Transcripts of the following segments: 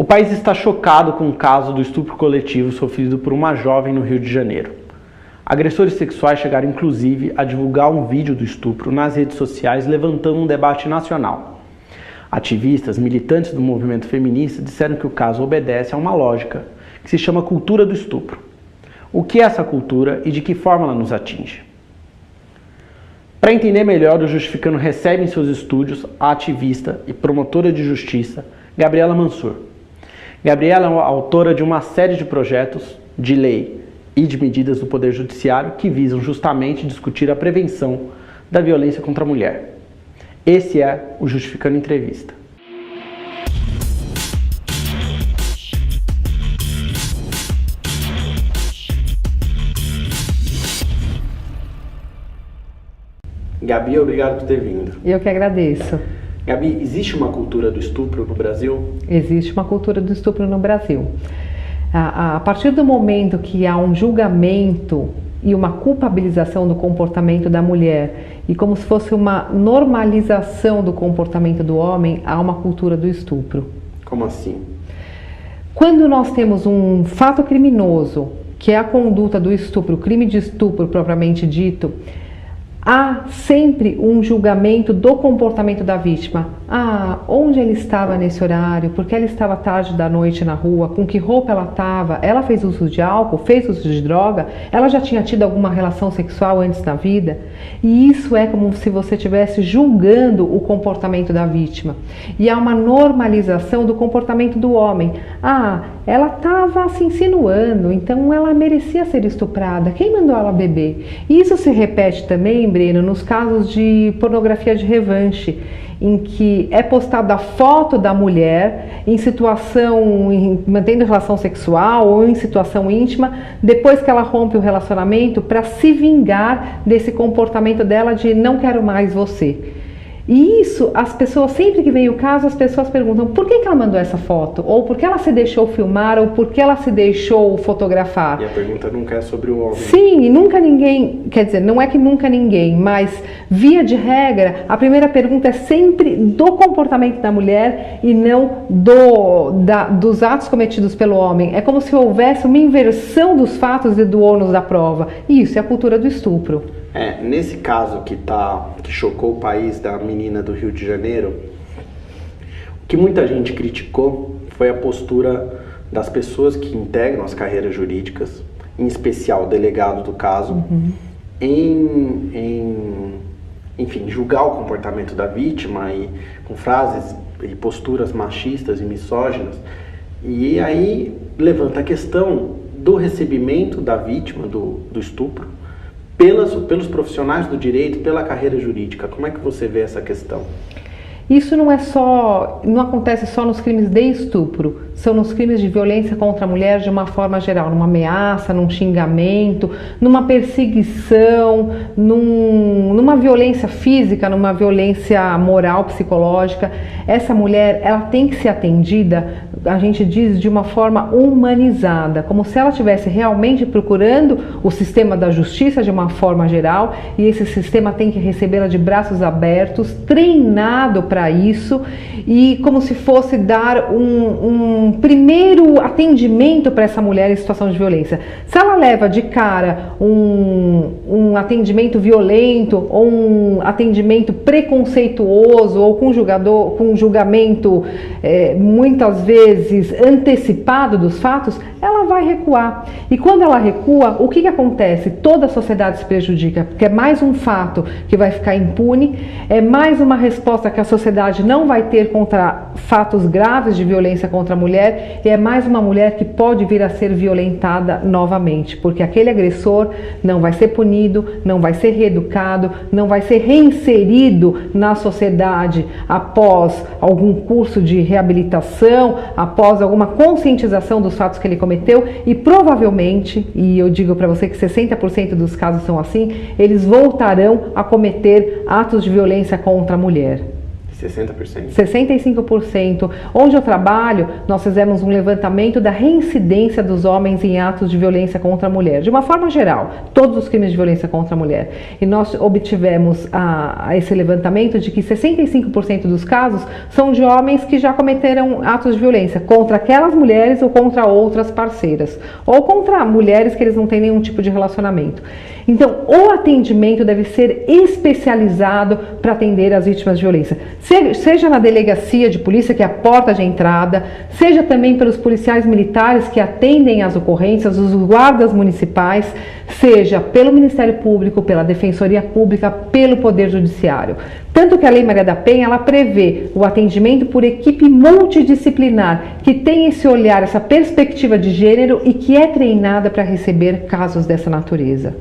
país está chocado com o caso do estupro coletivo sofrido por uma jovem no Rio de Janeiro. Agressores sexuais chegaram inclusive a divulgar um vídeo do estupro nas redes sociais, levantando um debate nacional. Ativistas, militantes do movimento feminista disseram que o caso obedece a uma lógica que se chama cultura do estupro. O que é essa cultura e de que forma ela nos atinge? Para entender melhor, o Justificando recebe em seus estúdios a ativista e promotora de justiça Gabriela Mansur. Gabriela é autora de uma série de projetos de lei e de medidas do Poder Judiciário que visam justamente discutir a prevenção da violência contra a mulher. Esse é o Justificando Entrevista. Gabi, obrigado por ter vindo. Eu que agradeço. Gabi, existe uma cultura do estupro no Brasil? Existe uma cultura do estupro no Brasil. A partir do momento que há um julgamento e uma culpabilização do comportamento da mulher e como se fosse uma normalização do comportamento do homem, há uma cultura do estupro. Como assim? Quando nós temos um fato criminoso, que é a conduta do estupro, o crime de estupro propriamente dito, há sempre um julgamento do comportamento da vítima. Onde ele estava nesse horário? Por que ela estava tarde da noite na rua? Com que roupa ela estava? Ela fez uso de álcool? Fez uso de droga? Ela já tinha tido alguma relação sexual antes na vida? E isso é como se você estivesse julgando o comportamento da vítima. E há uma normalização do comportamento do homem. Ela estava se insinuando, então ela merecia ser estuprada. Quem mandou ela beber? E isso se repete também, Breno, nos casos de pornografia de revanche, em que é postada a foto da mulher em situação, mantendo relação sexual ou em situação íntima, depois que ela rompe o relacionamento, para se vingar desse comportamento dela de não quero mais você. E isso, as pessoas, sempre que vem o caso, as pessoas perguntam por que ela mandou essa foto? Ou por que ela se deixou filmar? Ou por que ela se deixou fotografar? E a pergunta nunca é sobre o homem. Sim, e nunca ninguém, quer dizer, não é que nunca ninguém, mas via de regra, a primeira pergunta é sempre do comportamento da mulher e não dos atos cometidos pelo homem. É como se houvesse uma inversão dos fatos e do ônus da prova. E isso é a cultura do estupro. Nesse caso que chocou o país da menina do Rio de Janeiro, o que muita gente criticou foi a postura das pessoas que integram as carreiras jurídicas, em especial o delegado do caso, enfim, julgar o comportamento da vítima e com frases e posturas machistas e misóginas. E aí levanta a questão do recebimento da vítima do estupro pelos profissionais do direito, pela carreira jurídica. Como é que você vê essa questão? Isso não acontece só nos crimes de estupro, são nos crimes de violência contra a mulher de uma forma geral, numa ameaça, num xingamento, numa perseguição, numa violência física, numa violência moral, psicológica. Essa mulher, ela tem que ser atendida, a gente diz, de uma forma humanizada, como se ela estivesse realmente procurando o sistema da justiça de uma forma geral, e esse sistema tem que recebê-la de braços abertos, treinado para isso, e como se fosse dar um primeiro atendimento para essa mulher em situação de violência. Se ela leva de cara um atendimento violento, ou um atendimento preconceituoso, ou com julgamento muitas vezes antecipado dos fatos, ela vai recuar. E quando ela recua, o que acontece? Toda a sociedade se prejudica, porque é mais um fato que vai ficar impune, é mais uma resposta que a sociedade não vai ter contra fatos graves de violência contra a mulher, e é mais uma mulher que pode vir a ser violentada novamente, porque aquele agressor não vai ser punido, não vai ser reeducado, não vai ser reinserido na sociedade após algum curso de reabilitação, após alguma conscientização dos fatos que ele cometeu, e provavelmente, e eu digo para você que 60% dos casos são assim, eles voltarão a cometer atos de violência contra a mulher. 60%? 65%. Onde eu trabalho, nós fizemos um levantamento da reincidência dos homens em atos de violência contra a mulher, de uma forma geral, todos os crimes de violência contra a mulher. E nós obtivemos esse levantamento de que 65% dos casos são de homens que já cometeram atos de violência contra aquelas mulheres ou contra outras parceiras, ou contra mulheres que eles não têm nenhum tipo de relacionamento. Então, o atendimento deve ser especializado para atender as vítimas de violência, seja na delegacia de polícia, que é a porta de entrada, seja também pelos policiais militares que atendem as ocorrências, os guardas municipais, seja pelo Ministério Público, pela Defensoria Pública, pelo Poder Judiciário. Tanto que a Lei Maria da Penha, ela prevê o atendimento por equipe multidisciplinar, que tem esse olhar, essa perspectiva de gênero e que é treinada para receber casos dessa natureza.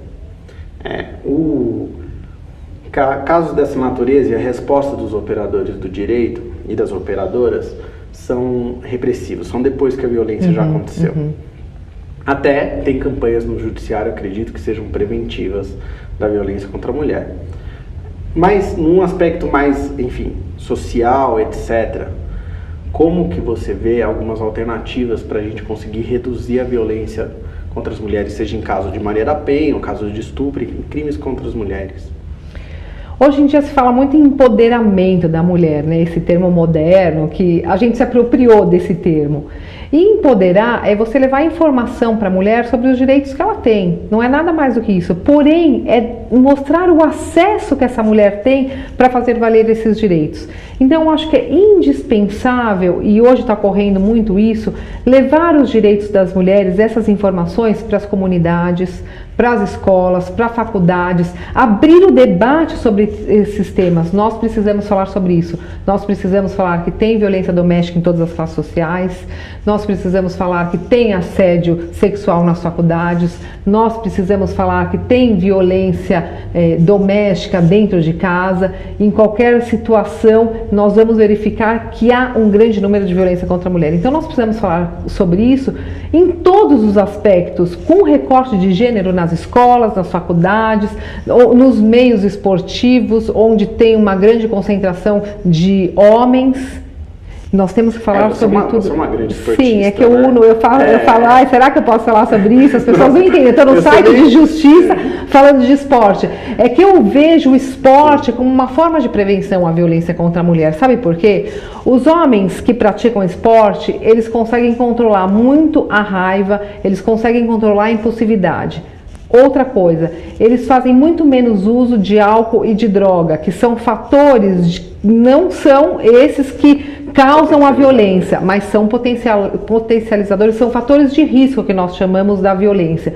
Casos dessa natureza e a resposta dos operadores do direito e das operadoras são repressivos, são depois que a violência já aconteceu. Até tem campanhas no judiciário, acredito que sejam preventivas da violência contra a mulher. Mas num aspecto mais, enfim, social, etc., como que você vê algumas alternativas para a gente conseguir reduzir a violência contra as mulheres, seja em caso de Maria da Penha, ou caso de estupro, enfim, crimes contra as mulheres? Hoje em dia se fala muito em empoderamento da mulher, né? Esse termo moderno, que a gente se apropriou desse termo. E empoderar é você levar informação para a mulher sobre os direitos que ela tem. Não é nada mais do que isso. Porém, é mostrar o acesso que essa mulher tem para fazer valer esses direitos. Então, eu acho que é indispensável, e hoje está ocorrendo muito isso, levar os direitos das mulheres, essas informações, para as comunidades, para as escolas, para faculdades, abrir o debate sobre esses temas. Nós precisamos falar sobre isso. Nós precisamos falar que tem violência doméstica em todas as classes sociais. Nós precisamos falar que tem assédio sexual nas faculdades. Nós precisamos falar que tem violência doméstica dentro de casa. Em qualquer situação, nós vamos verificar que há um grande número de violência contra a mulher. Então, nós precisamos falar sobre isso em todos os aspectos, com recorte de gênero nas escolas, nas faculdades, nos meios esportivos, onde tem uma grande concentração de homens. Nós temos que falar sobre tudo. Você é uma grande esportista. Sim, é que eu falo, será que eu posso falar sobre isso? As pessoas não entendem. Estou no site de justiça falando de esporte. É que eu vejo o esporte como uma forma de prevenção à violência contra a mulher. Sabe por quê? Os homens que praticam esporte, eles conseguem controlar muito a raiva, eles conseguem controlar a impulsividade. Outra coisa, eles fazem muito menos uso de álcool e de droga, que são fatores, não são esses que causam a violência, mas são potencializadores, são fatores de risco que nós chamamos da violência.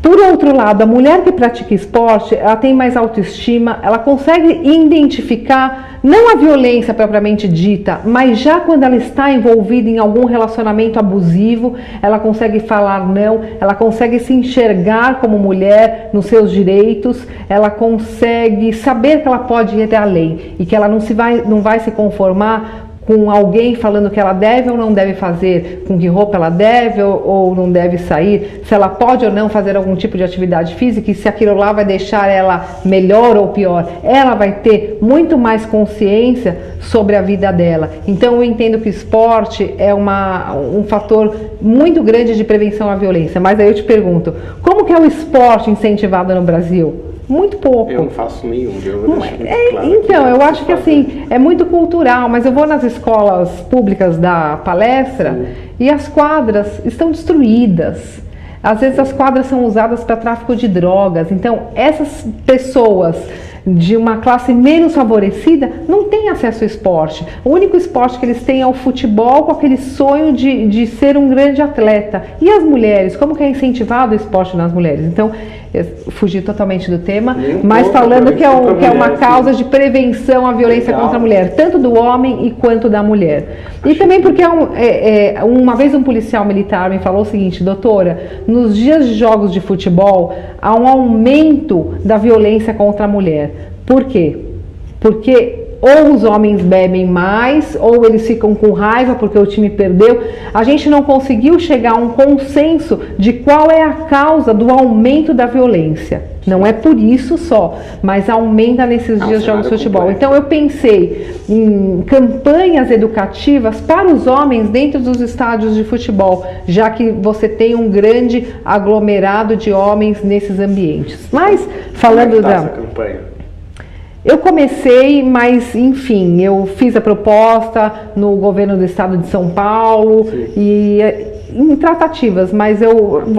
Por outro lado, a mulher que pratica esporte, ela tem mais autoestima, ela consegue identificar não a violência propriamente dita, mas já quando ela está envolvida em algum relacionamento abusivo, ela consegue falar não, ela consegue se enxergar como mulher nos seus direitos, ela consegue saber que ela pode ir além e que ela não vai se conformar com alguém falando que ela deve ou não deve fazer, com que roupa ela deve ou não deve sair, se ela pode ou não fazer algum tipo de atividade física e se aquilo lá vai deixar ela melhor ou pior. Ela vai ter muito mais consciência sobre a vida dela. Então eu entendo que o esporte é um fator muito grande de prevenção à violência. Mas aí eu te pergunto, como que é o esporte incentivado no Brasil? Muito pouco. Eu não faço nenhum, eu vou deixar muito claro. Então, eu acho que assim, é muito cultural, mas eu vou nas escolas públicas dar palestra e as quadras estão destruídas. Às vezes as quadras são usadas para tráfico de drogas. Então, essas pessoas de uma classe menos favorecida não têm acesso ao esporte. O único esporte que eles têm é o futebol, com aquele sonho de ser um grande atleta. E as mulheres, como que é incentivado o esporte nas mulheres? Então, eu fugi totalmente do tema, mas falando que é uma causa de prevenção à violência contra a mulher, tanto do homem quanto da mulher. E também porque uma vez um policial militar me falou o seguinte: doutora, nos dias de jogos de futebol há um aumento da violência contra a mulher. Por quê? Porque ou os homens bebem mais, ou eles ficam com raiva porque o time perdeu. A gente não conseguiu chegar a um consenso de qual é a causa do aumento da violência. Não é por isso só, mas aumenta nesses dias de jogos de futebol. Completo. Então eu pensei em campanhas educativas para os homens dentro dos estádios de futebol, já que você tem um grande aglomerado de homens nesses ambientes. Mas falando Como é que tá essa campanha? Eu comecei, mas enfim, eu fiz a proposta no governo do estado de São Paulo. Sim. E em tratativas, mas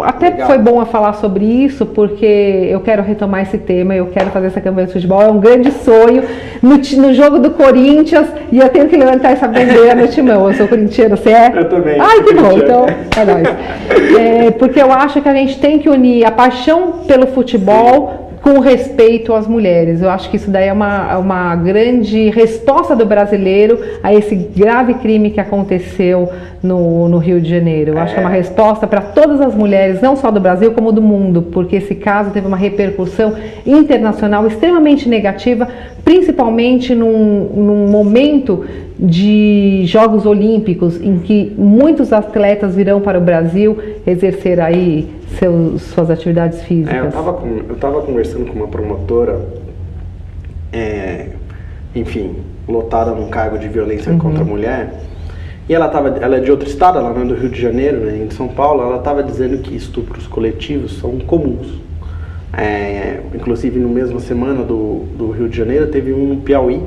até legal. Foi bom eu falar sobre isso, porque eu quero retomar esse tema, eu quero fazer essa campanha de futebol, é um grande sonho no jogo do Corinthians, e eu tenho que levantar essa bandeira no timão. Eu sou corintiano, você é? Eu também. Ai, que bom, então é nóis. Porque eu acho que a gente tem que unir a paixão pelo futebol com respeito às mulheres. Eu acho que isso daí é uma grande resposta do brasileiro a esse grave crime que aconteceu no Rio de Janeiro. Eu acho que é uma resposta para todas as mulheres, não só do Brasil, como do mundo, porque esse caso teve uma repercussão internacional extremamente negativa, principalmente num momento de Jogos Olímpicos, em que muitos atletas virão para o Brasil exercer aí suas atividades físicas. Eu tava conversando com uma promotora, enfim, lotada num cargo de violência contra a mulher, e ela é de outro estado, ela não é do Rio de Janeiro, né, em São Paulo. Ela estava dizendo que estupros coletivos são comuns. Inclusive, no mesma semana do Rio de Janeiro, teve um no Piauí.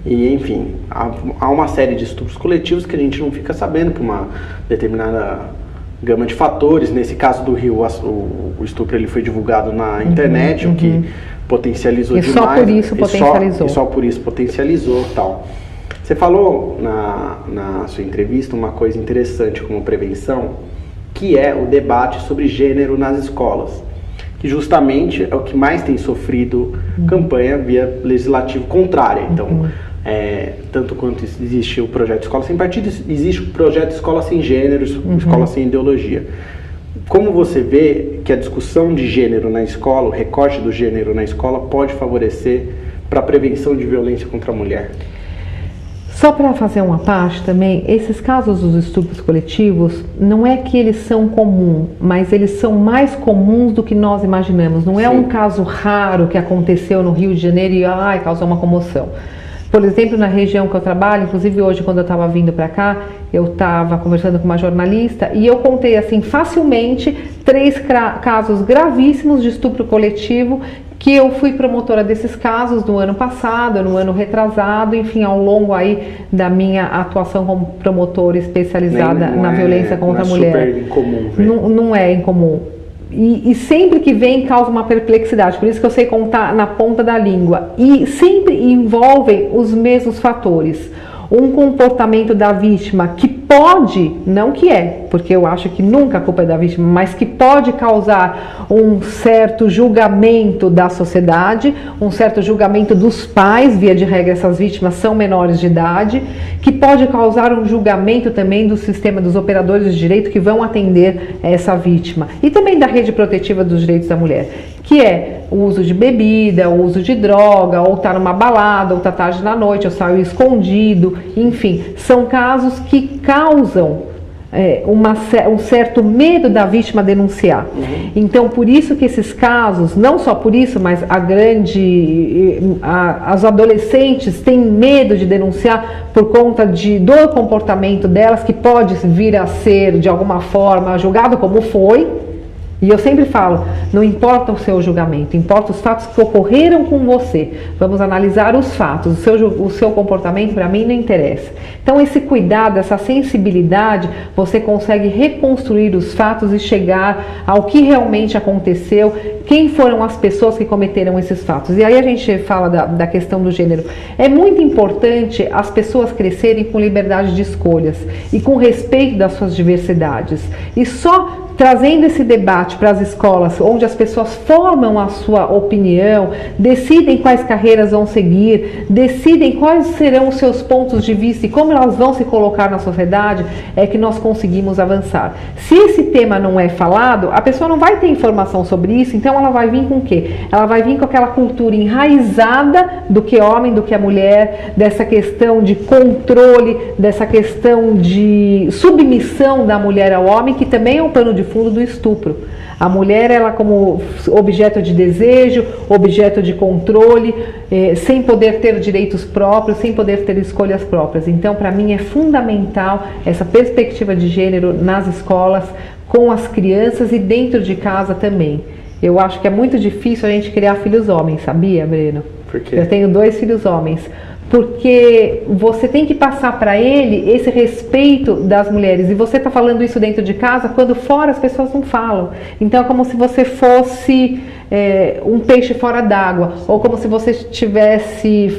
E, enfim, há uma série de estupros coletivos que a gente não fica sabendo por uma determinada gama de fatores. Nesse caso do Rio, o estupro ele foi divulgado na internet, o que potencializou demais. Só por isso potencializou. E só por isso potencializou, tal. Você falou na sua entrevista uma coisa interessante como prevenção, que é o debate sobre gênero nas escolas, que justamente é o que mais tem sofrido campanha via legislativo contrária. Então, tanto quanto existe o projeto Escola Sem Partido, existe o projeto Escola Sem Gênero, Escola Sem Ideologia. Como você vê que a discussão de gênero na escola, o recorte do gênero na escola, pode favorecer para a prevenção de violência contra a mulher? Só para fazer uma parte também, esses casos dos estupros coletivos, não é que eles são comuns, mas eles são mais comuns do que nós imaginamos. Não é um caso raro que aconteceu no Rio de Janeiro e causou uma comoção. Por exemplo, na região que eu trabalho, inclusive hoje quando eu estava vindo para cá, eu estava conversando com uma jornalista e eu contei assim facilmente 3 casos gravíssimos de estupro coletivo, que eu fui promotora desses casos no ano passado, no ano retrasado, enfim, ao longo aí da minha atuação como promotora especializada na violência contra a mulher. Não é super incomum, não é incomum. E sempre que vem causa uma perplexidade, por isso que eu sei contar na ponta da língua. E sempre envolvem os mesmos fatores. Um comportamento da vítima que pode, não que é, porque eu acho que nunca a culpa é da vítima, mas que pode causar um certo julgamento da sociedade, um certo julgamento dos pais, via de regra essas vítimas são menores de idade, que pode causar um julgamento também do sistema dos operadores de direito que vão atender essa vítima, e também da rede protetiva dos direitos da mulher, que é o uso de bebida, o uso de droga, ou estar numa balada, ou estar tarde na noite, ou sair escondido, enfim, são casos que causam um certo medo da vítima denunciar. Então, por isso que esses casos, não só por isso, mas as adolescentes têm medo de denunciar por conta do comportamento delas, que pode vir a ser, de alguma forma, julgado como foi. E eu sempre falo, não importa o seu julgamento, importa os fatos que ocorreram com você. Vamos analisar os fatos, o seu comportamento para mim não interessa. Então esse cuidado, essa sensibilidade, você consegue reconstruir os fatos e chegar ao que realmente aconteceu, quem foram as pessoas que cometeram esses fatos. E aí a gente fala da questão do gênero. É muito importante as pessoas crescerem com liberdade de escolhas e com respeito das suas diversidades. E só trazendo esse debate para as escolas, onde as pessoas formam a sua opinião, decidem quais carreiras vão seguir, decidem quais serão os seus pontos de vista e como elas vão se colocar na sociedade, é que nós conseguimos avançar. Se esse tema não é falado, a pessoa não vai ter informação sobre isso, então ela vai vir com o quê? Ela vai vir com aquela cultura enraizada do que homem, do que a mulher, dessa questão de controle, dessa questão de submissão da mulher ao homem, que também é um pano de fundo do estupro. A mulher, ela como objeto de desejo, objeto de controle, sem poder ter direitos próprios, sem poder ter escolhas próprias. Então, para mim, é fundamental essa perspectiva de gênero nas escolas, com as crianças e dentro de casa também. Eu acho que é muito difícil a gente criar filhos homens, sabia, Breno? Por quê? Eu tenho 2 filhos homens. Porque você tem que passar para ele esse respeito das mulheres. E você está falando isso dentro de casa, quando fora as pessoas não falam. Então é como se você fosse um peixe fora d'água. Ou como se você estivesse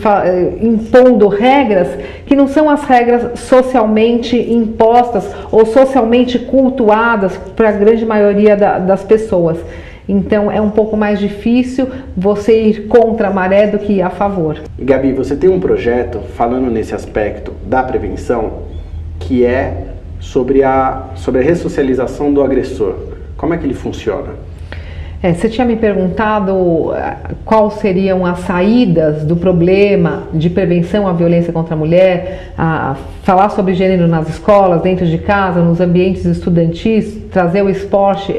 impondo regras que não são as regras socialmente impostas ou socialmente cultuadas para a grande maioria das pessoas. Então é um pouco mais difícil você ir contra a maré do que ir a favor. E Gabi, você tem um projeto falando nesse aspecto da prevenção que é sobre a ressocialização do agressor. Como é que ele funciona? Você tinha me perguntado quais seriam as saídas do problema de prevenção à violência contra a mulher, a falar sobre gênero nas escolas, dentro de casa, nos ambientes estudantis, trazer o esporte,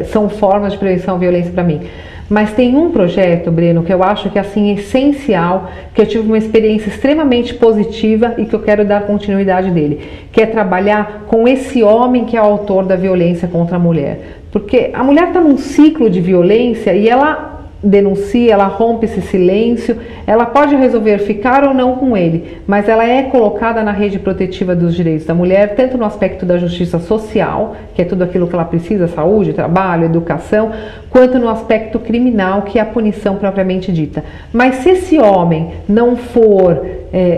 são formas de prevenção à violência para mim. Mas tem um projeto, Breno, que eu acho que assim, é essencial, que eu tive uma experiência extremamente positiva e que eu quero dar continuidade dele, que é trabalhar com esse homem que é o autor da violência contra a mulher. Porque a mulher está num ciclo de violência e ela denuncia, ela rompe esse silêncio, ela pode resolver ficar ou não com ele, mas ela é colocada na rede protetiva dos direitos da mulher, tanto no aspecto da justiça social, que é tudo aquilo que ela precisa, saúde, trabalho, educação, quanto no aspecto criminal, que é a punição propriamente dita. Mas se esse homem não for,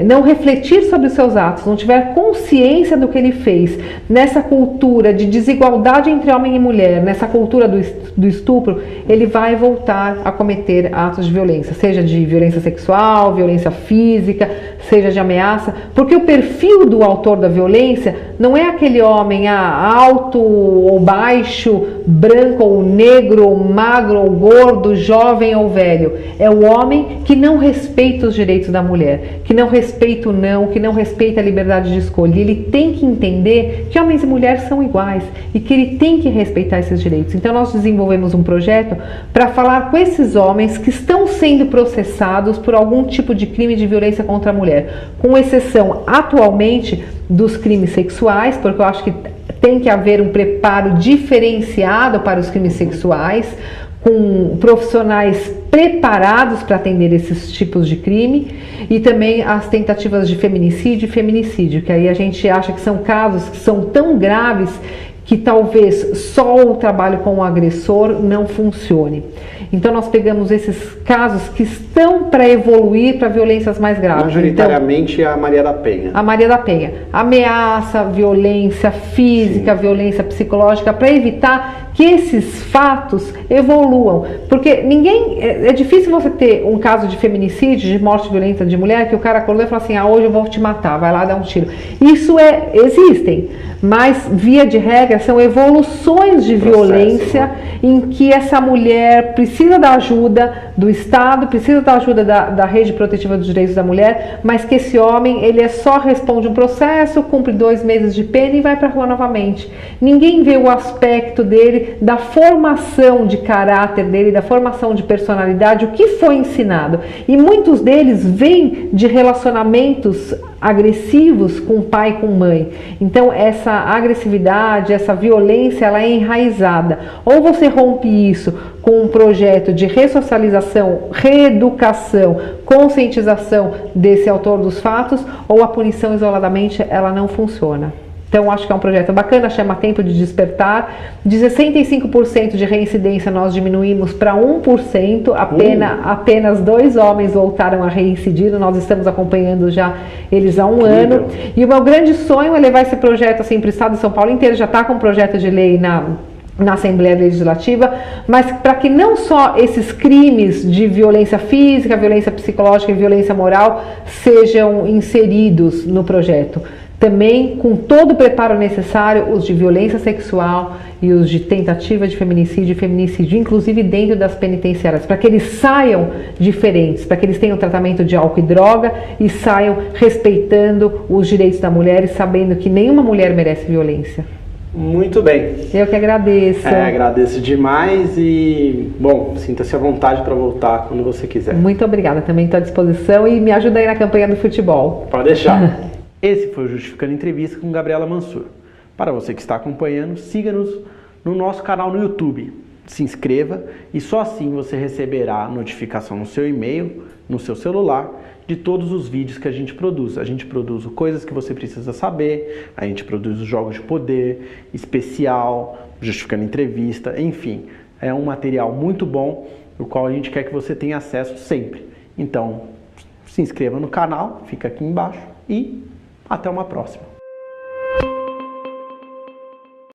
não refletir sobre os seus atos, não tiver consciência do que ele fez, nessa cultura de desigualdade entre homem e mulher, nessa cultura do estupro, ele vai voltar a cometer atos de violência, seja de violência sexual, violência física, seja de ameaça, porque o perfil do autor da violência não é aquele homem alto ou baixo, branco ou negro, ou magro ou gordo, jovem ou velho. É o homem que não respeita os direitos da mulher, que não respeita o não, que não respeita a liberdade de escolha. Ele tem que entender que homens e mulheres são iguais e que ele tem que respeitar esses direitos. Então nós desenvolvemos um projeto para falar com esses homens que estão sendo processados por algum tipo de crime de violência contra a mulher, com exceção atualmente dos crimes sexuais, porque eu acho que tem que haver um preparo diferenciado para os crimes sexuais, com profissionais preparados para atender esses tipos de crime, e também as tentativas de feminicídio e feminicídio, que aí a gente acha que são casos que são tão graves que talvez só o trabalho com o agressor não funcione. Então nós pegamos esses casos que estão para evoluir para violências mais graves. Majoritariamente então, a Maria da Penha. A Maria da Penha. Ameaça, violência física, sim, violência psicológica, para evitar que esses fatos evoluam. Porque é difícil você ter um caso de feminicídio, de morte violenta de mulher, que o cara acordou e falou assim, hoje eu vou te matar, vai lá dar um tiro. Isso existem, mas via de regra são evoluções de violência, né, em que essa mulher precisa da ajuda do Estado, precisa da ajuda da rede protetiva dos direitos da mulher, mas que esse homem, ele só responde um processo, cumpre 2 meses de pena e vai para a rua novamente. Ninguém vê o aspecto dele, da formação de caráter dele, da formação de personalidade, o que foi ensinado. E muitos deles vêm de relacionamentos agressivos com pai e com mãe. Então essa agressividade, essa violência, ela é enraizada. Ou você rompe isso com um projeto de ressocialização, reeducação, conscientização desse autor dos fatos, ou a punição isoladamente, ela não funciona. Então, acho que é um projeto bacana, chama Tempo de Despertar. De 65% de reincidência, nós diminuímos para 1%. Apenas 2 homens voltaram a reincidir. Nós estamos acompanhando já eles há um ano. E o meu grande sonho é levar esse projeto assim, para o estado de São Paulo inteiro. Já está com um projeto de lei na Assembleia Legislativa, mas para que não só esses crimes de violência física, violência psicológica e violência moral sejam inseridos no projeto. Também, com todo o preparo necessário, os de violência sexual e os de tentativa de feminicídio e feminicídio, inclusive dentro das penitenciárias, para que eles saiam diferentes, para que eles tenham tratamento de álcool e droga e saiam respeitando os direitos da mulher e sabendo que nenhuma mulher merece violência. Muito bem. Eu que agradeço. Agradeço demais e, bom, sinta-se à vontade para voltar quando você quiser. Muito obrigada, também estou à disposição e me ajuda aí na campanha do futebol. Pode deixar. Esse foi o Justificando Entrevista com Gabriela Mansur. Para você que está acompanhando, siga-nos no nosso canal no YouTube. Se inscreva e só assim você receberá notificação no seu e-mail, no seu celular, de todos os vídeos que a gente produz. A gente produz coisas que você precisa saber, a gente produz os jogos de poder, especial, Justificando Entrevista, enfim. É um material muito bom, o qual a gente quer que você tenha acesso sempre. Então, se inscreva no canal, fica aqui embaixo e até uma próxima.